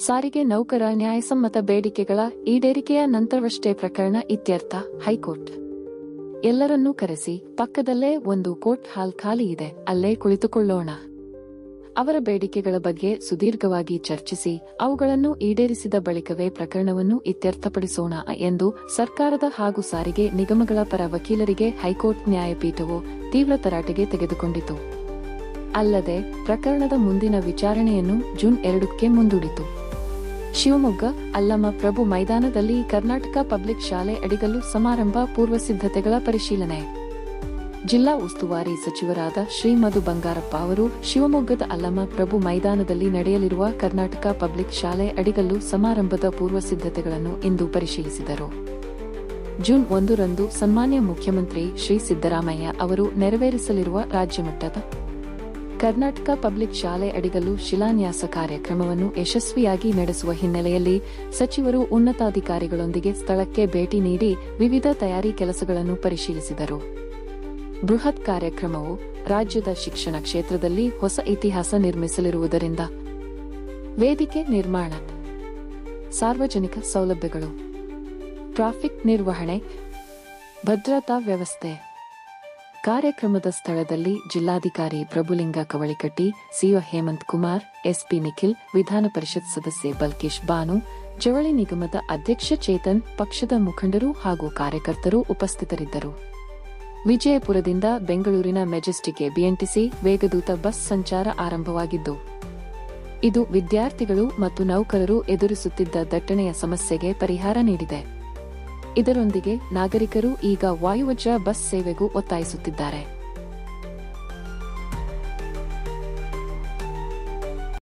ಸಾರಿಗೆ ನೌಕರ ನ್ಯಾಯಸಮ್ಮತ ಬೇಡಿಕೆಗಳ ಈಡೇರಿಕೆಯ ನಂತರವಷ್ಟೇ ಪ್ರಕರಣ ಇತ್ಯರ್ಥ. ಹೈಕೋರ್ಟ್ ಎಲ್ಲರನ್ನೂ ಕರೆಸಿ, ಪಕ್ಕದಲ್ಲೇ ಒಂದು ಕೋರ್ಟ್ ಹಾಲ್ ಖಾಲಿ ಇದೆ, ಅಲ್ಲೇ ಕುಳಿತುಕೊಳ್ಳೋಣ. ಅವರ ಬೇಡಿಕೆಗಳ ಬಗ್ಗೆ ಸುದೀರ್ಘವಾಗಿ ಚರ್ಚಿಸಿ ಅವುಗಳನ್ನು ಈಡೇರಿಸಿದ ಬಳಿಕವೇ ಪ್ರಕರಣವನ್ನು ಇತ್ಯರ್ಥಪಡಿಸೋಣ ಎಂದು ಸರ್ಕಾರದ ಹಾಗೂ ಸಾರಿಗೆ ನಿಗಮಗಳ ಪರ ವಕೀಲರಿಗೆ ಹೈಕೋರ್ಟ್ ನ್ಯಾಯಪೀಠವು ತೀವ್ರ ತರಾಟೆಗೆ ತೆಗೆದುಕೊಂಡಿತು. ಅಲ್ಲದೆ ಪ್ರಕರಣದ ಮುಂದಿನ ವಿಚಾರಣೆಯನ್ನು ಜೂನ್ 2ಕ್ಕೆ ಮುಂದೂಡಿತು. ಶಿವಮೊಗ್ಗ ಅಲ್ಲಮ ಪ್ರಭು ಮೈದಾನದಲ್ಲಿ ಕರ್ನಾಟಕ ಪಬ್ಲಿಕ್ ಶಾಲೆ ಅಡಿಗಲ್ಲು ಸಮಾರಂಭ ಪೂರ್ವಸಿದ್ಧತೆಗಳ ಪರಿಶೀಲನೆ. ಜಿಲ್ಲಾ ಉಸ್ತುವಾರಿ ಸಚಿವರಾದ ಶ್ರೀ ಮಧು ಬಂಗಾರಪ್ಪ ಅವರು ಶಿವಮೊಗ್ಗದ ಅಲ್ಲಮ ಪ್ರಭು ಮೈದಾನದಲ್ಲಿ ನಡೆಯಲಿರುವ ಕರ್ನಾಟಕ ಪಬ್ಲಿಕ್ ಶಾಲೆ ಅಡಿಗಲ್ಲು ಸಮಾರಂಭದ ಪೂರ್ವಸಿದ್ಧತೆಗಳನ್ನು ಇಂದು ಪರಿಶೀಲಿಸಿದರು. ಜೂನ್ 1ರಂದು ಸನ್ಮಾನ್ಯ ಮುಖ್ಯಮಂತ್ರಿ ಶ್ರೀ ಸಿದ್ದರಾಮಯ್ಯ ಅವರು ನೆರವೇರಿಸಲಿರುವ ರಾಜ್ಯಮಟ್ಟದ ಕರ್ನಾಟಕ ಪಬ್ಲಿಕ್ ಶಾಲೆ ಅಡಿಗಲ್ಲು ಶಿಲಾನ್ಯಾಸ ಕಾರ್ಯಕ್ರಮವನ್ನು ಯಶಸ್ವಿಯಾಗಿ ನಡೆಸುವ ಹಿನ್ನೆಲೆಯಲ್ಲಿ ಸಚಿವರು ಉನ್ನತಾಧಿಕಾರಿಗಳೊಂದಿಗೆ ಸ್ಥಳಕ್ಕೆ ಭೇಟಿ ನೀಡಿ ವಿವಿಧ ತಯಾರಿ ಕೆಲಸಗಳನ್ನು ಪರಿಶೀಲಿಸಿದರು. ಬೃಹತ್ ಕಾರ್ಯಕ್ರಮವು ರಾಜ್ಯದ ಶಿಕ್ಷಣ ಕ್ಷೇತ್ರದಲ್ಲಿ ಹೊಸ ಇತಿಹಾಸ ನಿರ್ಮಿಸಲಿರುವುದರಿಂದ ವೇದಿಕೆ ನಿರ್ಮಾಣ, ಸಾರ್ವಜನಿಕ ಸೌಲಭ್ಯಗಳು, ಟ್ರಾಫಿಕ್ ನಿರ್ವಹಣೆ, ಭದ್ರತಾ ವ್ಯವಸ್ಥೆ. ಕಾರ್ಯಕ್ರಮದ ಸ್ಥಳದಲ್ಲಿ ಜಿಲ್ಲಾಧಿಕಾರಿ ಪ್ರಭುಲಿಂಗ ಕವಳಿಕಟ್ಟಿ, ಸಿಒ ಹೇಮಂತ್ ಕುಮಾರ್, ಎಸ್ಪಿ ನಿಖಿಲ್, ವಿಧಾನ ಪರಿಷತ್ ಸದಸ್ಯೆ ಬಲ್ಕೇಶ್ ಬಾನು, ಜವಳಿ ನಿಗಮದ ಅಧ್ಯಕ್ಷ ಚೇತನ್, ಪಕ್ಷದ ಮುಖಂಡರು ಹಾಗೂ ಕಾರ್ಯಕರ್ತರು ಉಪಸ್ಥಿತರಿದ್ದರು. ವಿಜಯಪುರದಿಂದ ಬೆಂಗಳೂರಿನ ಮೆಜೆಸ್ಟಿಕ್ಗೆ ಬಿಎಂಟಿಸಿ ವೇಗದೂತ ಬಸ್ ಸಂಚಾರ ಆರಂಭವಾಗಿದ್ದು, ಇದು ವಿದ್ಯಾರ್ಥಿಗಳು ಮತ್ತು ನೌಕರರು ಎದುರಿಸುತ್ತಿದ್ದ ದಟ್ಟಣೆಯ ಸಮಸ್ಯೆಗೆ ಪರಿಹಾರ ನೀಡಿದೆ. ಇದರೊಂದಿಗೆ ನಾಗರಿಕರು ಈಗ ವಾಯುವ್ಯ ಬಸ್ ಸೇವೆಗೂ ಒತ್ತಾಯಿಸುತ್ತಿದ್ದಾರೆ.